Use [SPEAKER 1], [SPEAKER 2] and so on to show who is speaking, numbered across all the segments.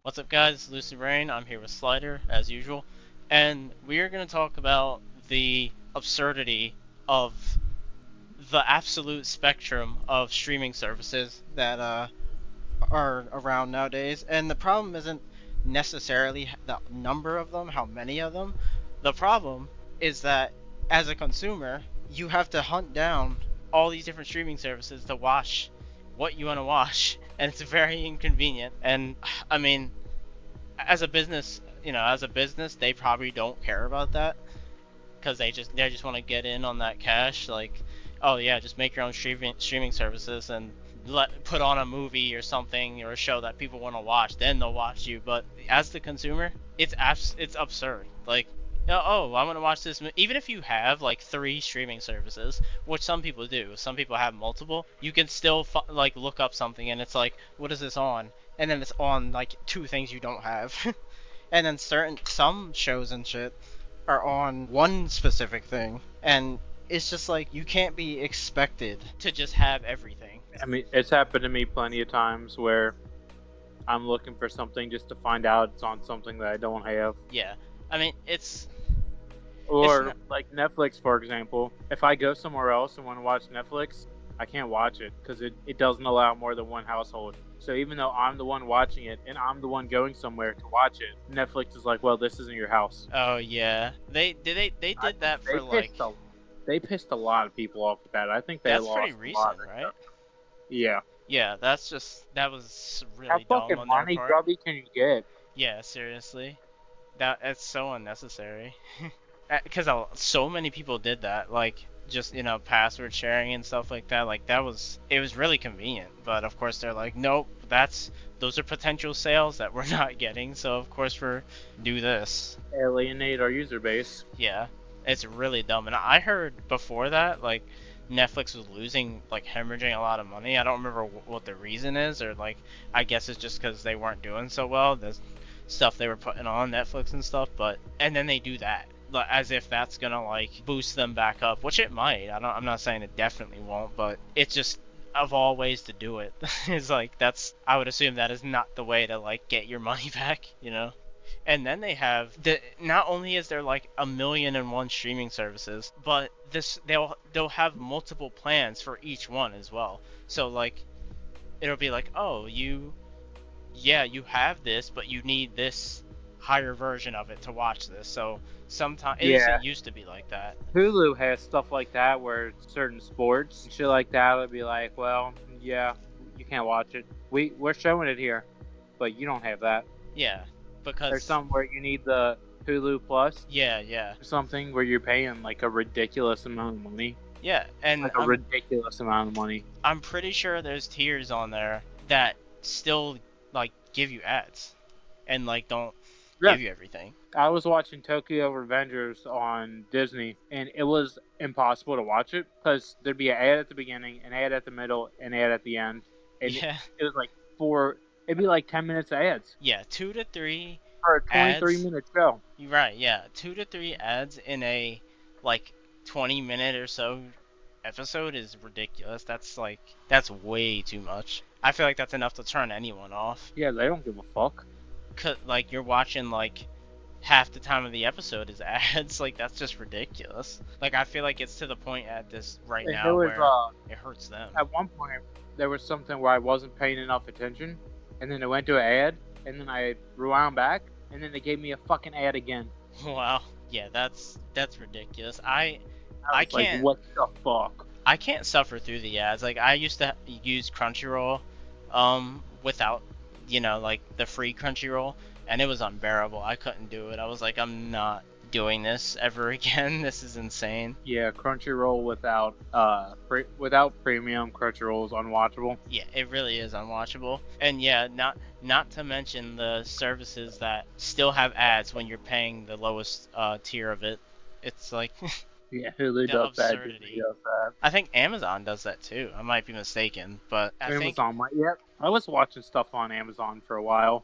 [SPEAKER 1] What's up, guys? Lucid Rain. I'm here with Slyder, as usual, and we are going to talk about the absurdity of the absolute spectrum of streaming services that are around nowadays. And the problem isn't necessarily the number of them, how many of them. The problem is that as a consumer, you have to hunt down all these different streaming services to watch what you want to watch, and it's very inconvenient. And I mean, as a business, they probably don't care about that because they just want to get in on that cash. Like, oh yeah, just make your own streaming services and put on a movie or something or a show that people want to watch. Then they'll watch you. But as the consumer, it's absurd. Like, oh, I want to watch this. Even if you have like 3 streaming services, which some people do, some people have multiple, you can still like look up something and it's like, what is this on? And then it's on like 2 things you don't have. And then some shows and shit are on one specific thing, and it's just like you can't be expected to just have everything.
[SPEAKER 2] I mean, it's happened to me plenty of times where I'm looking for something just to find out it's on something that I don't have.
[SPEAKER 1] Yeah, I mean it's
[SPEAKER 2] Or
[SPEAKER 1] not,
[SPEAKER 2] like Netflix, for example. If I go somewhere else and want to watch Netflix, I can't watch it because it doesn't allow more than one household. So even though I'm the one watching it and I'm the one going somewhere to watch it, Netflix is like, well, this isn't your house.
[SPEAKER 1] oh yeah, they did that for like
[SPEAKER 2] They pissed a lot of people off with that. I think they
[SPEAKER 1] that's
[SPEAKER 2] lost
[SPEAKER 1] pretty
[SPEAKER 2] a lot
[SPEAKER 1] recent,
[SPEAKER 2] of
[SPEAKER 1] right?
[SPEAKER 2] Yeah.
[SPEAKER 1] Yeah, that was
[SPEAKER 2] How
[SPEAKER 1] really dumb
[SPEAKER 2] fucking
[SPEAKER 1] on their
[SPEAKER 2] money
[SPEAKER 1] part.
[SPEAKER 2] grubby can you get?
[SPEAKER 1] Yeah, seriously, that's so unnecessary. Because so many people did that, like just password sharing and stuff like that. Like it was really convenient, but of course they're like, nope, those are potential sales that we're not getting, so of course we're do this.
[SPEAKER 2] Alienate our user base.
[SPEAKER 1] Yeah, it's really dumb. And I heard before that like Netflix was losing, like hemorrhaging a lot of money. I don't remember what the reason is, or like I guess it's just because they weren't doing so well. The stuff they were putting on Netflix and stuff, but and then they do that as if that's gonna like boost them back up, which it might. I'm not saying it definitely won't, but it's just of all ways to do it is like I would assume that is not the way to like get your money back. And then they have not only is there like 1,000,001 streaming services, but they'll have multiple plans for each one as well. So like it'll be like, oh, you have this, but you need this higher version of it to watch this. So sometimes
[SPEAKER 2] Yeah.
[SPEAKER 1] it used to be like that.
[SPEAKER 2] Hulu has stuff like that where certain sports and shit like that would be like, well, yeah, you can't watch it. We're showing it here, but you don't have that.
[SPEAKER 1] Yeah, because
[SPEAKER 2] There's some where you need the Hulu Plus
[SPEAKER 1] yeah,
[SPEAKER 2] or something where you're paying like a ridiculous amount of money.
[SPEAKER 1] yeah, and
[SPEAKER 2] Like a ridiculous amount of money.
[SPEAKER 1] I'm pretty sure there's tiers on there that still like give you ads and like don't give you everything.
[SPEAKER 2] I was watching Tokyo Revengers on Disney, and it was impossible to watch it because there'd be an ad at the beginning, an ad at the middle, an ad at the end, and
[SPEAKER 1] Yeah,
[SPEAKER 2] it was like it'd be like 10 minutes of ads
[SPEAKER 1] yeah, 2 to 3
[SPEAKER 2] for a 23-minute show.
[SPEAKER 1] You're right, yeah, 2 to 3 ads in a like 20-minute or so episode is ridiculous. That's way too much. I feel like that's enough to turn anyone off.
[SPEAKER 2] Yeah, they don't give a fuck.
[SPEAKER 1] Like you're watching like half the time of the episode is ads. Like that's just ridiculous. Like I feel like it's to the point at this right
[SPEAKER 2] And
[SPEAKER 1] now
[SPEAKER 2] there was,
[SPEAKER 1] where it hurts them.
[SPEAKER 2] at one point, there was something where I wasn't paying enough attention, and then it went to an ad, and then I rewound back, and then they gave me a fucking ad again.
[SPEAKER 1] Wow. Yeah, that's ridiculous.
[SPEAKER 2] I
[SPEAKER 1] I
[SPEAKER 2] was like,
[SPEAKER 1] can't
[SPEAKER 2] what the fuck?
[SPEAKER 1] I can't suffer through the ads. Like I used to use Crunchyroll without like the free Crunchyroll, and it was unbearable. I couldn't do it. I was like, I'm not doing this ever again. This is insane.
[SPEAKER 2] Yeah, Crunchyroll without premium Crunchyroll is unwatchable.
[SPEAKER 1] Yeah, it really is unwatchable. And yeah, not to mention the services that still have ads when you're paying the lowest tier of it. It's like
[SPEAKER 2] Yeah, Hulu
[SPEAKER 1] the
[SPEAKER 2] does that.
[SPEAKER 1] absurdity.
[SPEAKER 2] Disney does that.
[SPEAKER 1] I think Amazon does that too. I might be mistaken, but I think
[SPEAKER 2] Amazon might. Yep. I was watching stuff on Amazon for a while.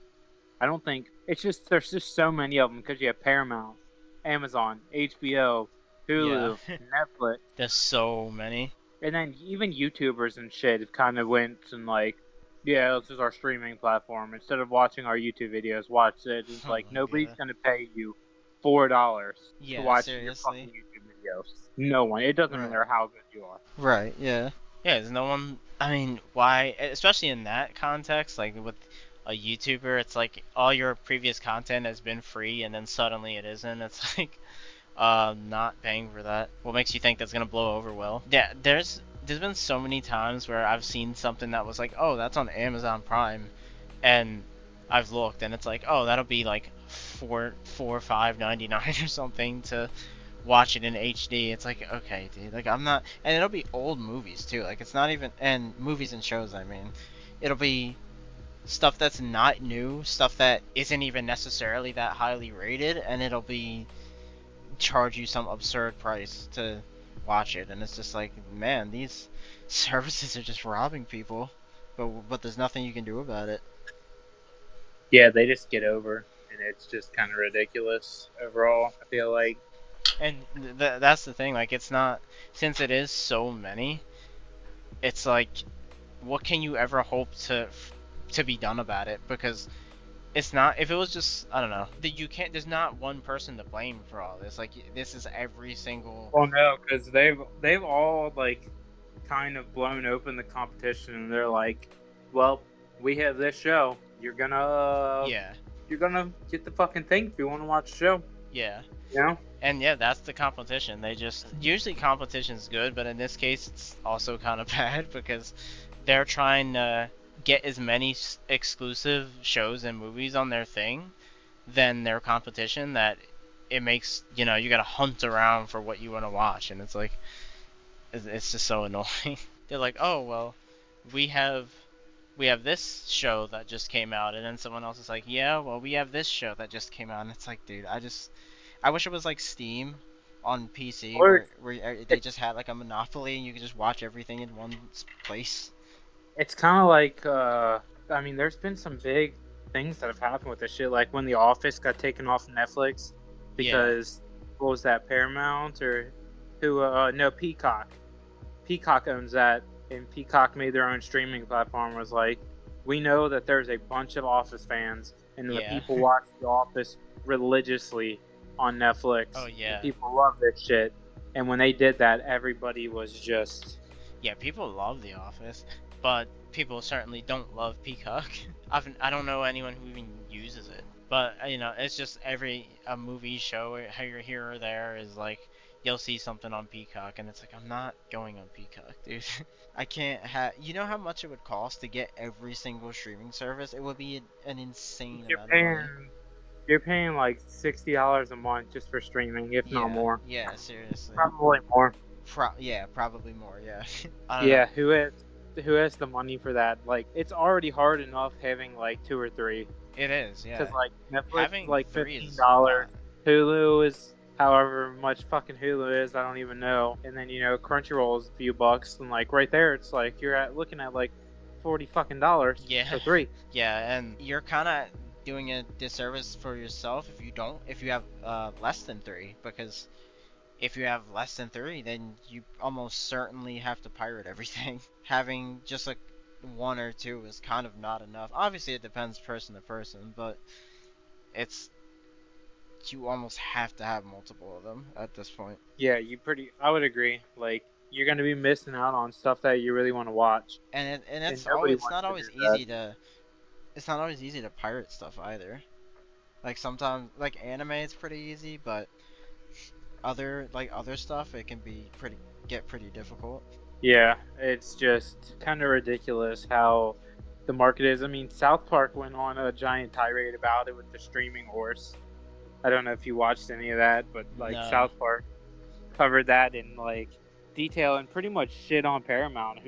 [SPEAKER 2] I don't think it's just there's just so many of them because you have Paramount, Amazon, HBO, Hulu,
[SPEAKER 1] yeah,
[SPEAKER 2] Netflix,
[SPEAKER 1] there's so many.
[SPEAKER 2] and then even YouTubers and shit have kind of went and like Yeah, this is our streaming platform. Instead of watching our YouTube videos, watch it. It's
[SPEAKER 1] Oh
[SPEAKER 2] like
[SPEAKER 1] my
[SPEAKER 2] nobody's
[SPEAKER 1] god.
[SPEAKER 2] gonna pay you $4 to
[SPEAKER 1] Yeah,
[SPEAKER 2] watch your fucking
[SPEAKER 1] seriously.
[SPEAKER 2] YouTube videos. No one. It doesn't
[SPEAKER 1] Right.
[SPEAKER 2] matter how good you are.
[SPEAKER 1] Right, yeah. Yeah, there's no one. I mean, why? Especially in that context, like with a YouTuber, it's like all your previous content has been free, and then suddenly it isn't. It's like, not paying for that. What makes you think that's gonna blow over well? Yeah, there's been so many times where I've seen something that was like, oh, that's on Amazon Prime, and I've looked, and it's like, oh, that'll be like four 5.99 or something to watch it in HD. It's like, okay, dude, like I'm not, and it'll be old movies too. Like it's not even, and movies and shows. I mean, it'll be stuff that's not new, stuff that isn't even necessarily that highly rated, and it'll be charge you some absurd price to watch it. And it's just like, man, these services are just robbing people, but there's nothing you can do about it.
[SPEAKER 2] Yeah, they just get over, and it's just kind of ridiculous overall. I feel like.
[SPEAKER 1] And that's the thing. Like it's not, since it is so many. It's like, what can you ever hope to be done about it? Because it's not. If it was just, I don't know, that you can't. There's not one person to blame for all this. Like this is every single.
[SPEAKER 2] Well, no, because they've all like kind of blown open the competition, and they're like, "Well, we have this show.
[SPEAKER 1] Yeah,
[SPEAKER 2] You're gonna get the fucking thing if you want to watch the show."
[SPEAKER 1] yeah,
[SPEAKER 2] You know?
[SPEAKER 1] and yeah, that's the competition. They just usually competition's good, but in this case, it's also kind of bad because they're trying to get as many exclusive shows and movies on their thing than their competition that it makes, you gotta hunt around for what you want to watch, and it's like it's just so annoying. They're like, oh well, we have we have this show that just came out, and then someone else is like, yeah, well we have this show that just came out, and it's like, dude, I wish it was like Steam on PC
[SPEAKER 2] Or
[SPEAKER 1] where they
[SPEAKER 2] it's
[SPEAKER 1] just had like a monopoly and you could just watch everything in one place.
[SPEAKER 2] it's kind of like I mean, there's been some big things that have happened with this shit, like when The Office got taken off Netflix
[SPEAKER 1] Yeah,
[SPEAKER 2] because what was that, Paramount or who? No, Peacock. Peacock owns that, and Peacock made their own streaming platform. Was like, we know that there's a bunch of Office fans, and the
[SPEAKER 1] yeah.
[SPEAKER 2] people watch The Office religiously on
[SPEAKER 1] Oh
[SPEAKER 2] Netflix, and
[SPEAKER 1] yeah.
[SPEAKER 2] people love this shit. And when they did that, everybody was just
[SPEAKER 1] Yeah, people love The Office, but people certainly don't love Peacock. I don't know anyone who even uses it. But it's just every a movie show here or there is like you'll see something on Peacock, and it's like I'm not going on Peacock, dude. I can't have. You know how much it would cost to get every single streaming service? It would be an insane
[SPEAKER 2] you're
[SPEAKER 1] amount of money.
[SPEAKER 2] paying you're paying like $60 a month just for streaming, if not
[SPEAKER 1] Yeah,
[SPEAKER 2] more.
[SPEAKER 1] yeah, seriously.
[SPEAKER 2] Probably more.
[SPEAKER 1] Yeah, probably more. Yeah, I don't know.
[SPEAKER 2] Yeah, who has the money for that? Like, it's already hard enough having like two or three.
[SPEAKER 1] It is, yeah.
[SPEAKER 2] Because like Netflix is
[SPEAKER 1] Having
[SPEAKER 2] like
[SPEAKER 1] three
[SPEAKER 2] fifteen
[SPEAKER 1] is a
[SPEAKER 2] dollars,
[SPEAKER 1] lot.
[SPEAKER 2] Hulu is however much fucking Hulu is, I don't even know, and then Crunchyroll is a few bucks, and like right there, it's like you're looking at like $40 fucking
[SPEAKER 1] Yeah,
[SPEAKER 2] for three.
[SPEAKER 1] yeah, and you're kind of doing a disservice for yourself if you have less than three, because if you have less than three, then you almost certainly have to pirate everything. Having just like one or two is kind of not enough. Obviously, it depends person to person, but it's you almost have to have multiple of them at this point.
[SPEAKER 2] Yeah, I would agree. Like, you're gonna be missing out on stuff that you really want to watch,
[SPEAKER 1] And
[SPEAKER 2] and
[SPEAKER 1] it's all
[SPEAKER 2] nobody wants to do that.
[SPEAKER 1] it's not always easy to pirate stuff either. Like sometimes like anime it's pretty easy, but other stuff it can be pretty difficult.
[SPEAKER 2] Yeah, it's just kind of ridiculous how the market is. I mean, South Park went on a giant tirade about it with the streaming horse. I don't know if you watched any of that, but like
[SPEAKER 1] No.
[SPEAKER 2] South Park covered that in like detail and pretty much shit on Paramount,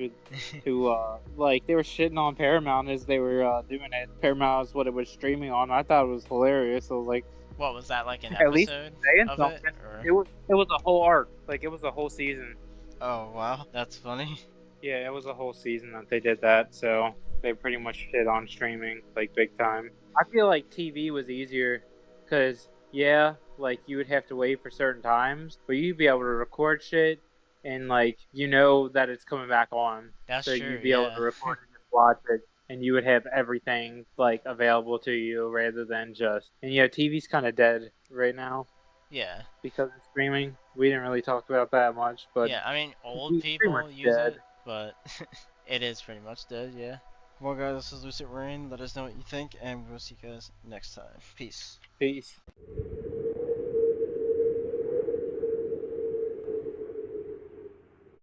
[SPEAKER 2] who like they were shitting on Paramount as they were doing it. Paramount is what it was streaming on. I thought it was hilarious. I was like,
[SPEAKER 1] What was that, like an
[SPEAKER 2] at least
[SPEAKER 1] episode
[SPEAKER 2] saying
[SPEAKER 1] of it
[SPEAKER 2] something.
[SPEAKER 1] or?
[SPEAKER 2] It was a whole arc. Like, it was a whole season.
[SPEAKER 1] Oh wow, that's funny.
[SPEAKER 2] Yeah, it was a whole season that they did that. So they pretty much shit on streaming like big time. I feel like TV was easier because, yeah, like you would have to wait for certain times, but you'd be able to record shit and like that it's coming back on,
[SPEAKER 1] That's
[SPEAKER 2] so
[SPEAKER 1] true,
[SPEAKER 2] you'd be able
[SPEAKER 1] yeah.
[SPEAKER 2] to record and just watch it. and you would have everything like available to you rather than just. And TV's kind of dead right now
[SPEAKER 1] Yeah.
[SPEAKER 2] because of streaming. We didn't really talk about that much, but
[SPEAKER 1] Yeah, I mean, old
[SPEAKER 2] TV's pretty much
[SPEAKER 1] people use
[SPEAKER 2] dead.
[SPEAKER 1] it, but it is pretty much dead, yeah. Well, guys, this is Lucid Rain. Let us know what you think, and we'll see you guys next time. Peace.
[SPEAKER 2] Peace.